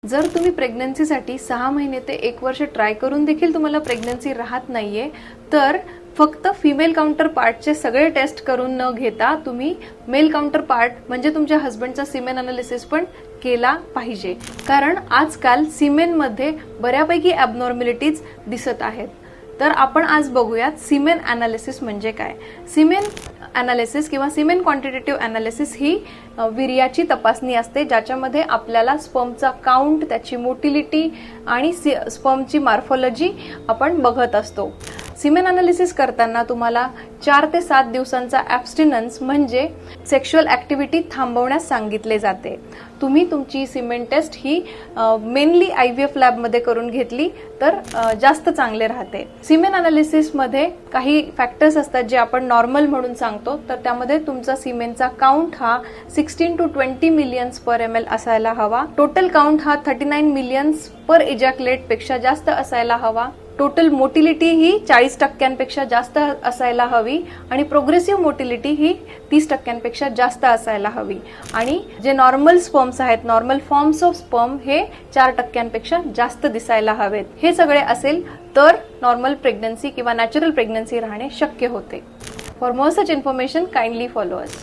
जर तुम्ही प्रेग्नन्सीसाठी 6 महिने ते 1 वर्ष ट्राय करून देखील तुम्हाला प्रेग्नन्सी राहत नाहीये, तर फक्त फिमेल काउंटर पार्टचे सगळे टेस्ट करून न घेता तुम्ही मेल काउंटर पार्ट म्हणजे तुमच्या हस्बंडचा सिमेन अनालिसिस पण केला पाहिजे. कारण आजकाल सिमेनमध्ये बऱ्यापैकी ॲबनॉर्मॅलिटीज दिसत आहेत. तर आपण आज बघूयात सिमेन अनालिसिस म्हणजे काय. सिमेन अनालिसिस किंवा सिमेन क्वांटिटेटिव्ह अनालिसिस ही वीर्याची तपासणी असते, ज्याच्यामध्ये आपल्याला स्पर्मचा काउंट, त्याची मोटिलिटी आणि स्पर्मची मॉर्फोलॉजी आपण बघत असतो. सिमेन अनालिसिस करताना तुम्हाला 4 ते 7 दिवसांचा ॲब्स्टिनन्स म्हणजे सेक्शुअल ॲक्टिव्हिटी थांबवण्यास सांगितले जाते. तुम्ही तुमची सिमेन टेस्ट ही मेनली IVF लॅबमध्ये करून घेतली तर जास्त चांगले राहते. सिमेन अनालिसिसमध्ये काही फॅक्टर्स असतात जे आपण नॉर्मल म्हणून सांगतो. तर त्यामध्ये तुमचा सिमेनचा काउंट हा 16 to 20 मिलियन्स पर ml असायला हवा. टोटल काउंट हा 39 मिलियन्स पर इजॅक्युलेट पेक्षा जास्त असायला हवा. टोटल मोटिलिटी ही 40% जास्त असायला हवी आणि प्रोग्रेसिव्ह मोटिलिटी ही 30% जास्त असायला हवी. आणि जे नॉर्मल स्पर्म्स आहेत, नॉर्मल फॉर्म्स ऑफ स्पर्म हे 4% जास्त दिसायला हवेत. हे सगळे असेल तर नॉर्मल प्रेग्नन्सी किंवा नॅचरल प्रेग्नन्सी राहणे शक्य होते. For more such information kindly follow us.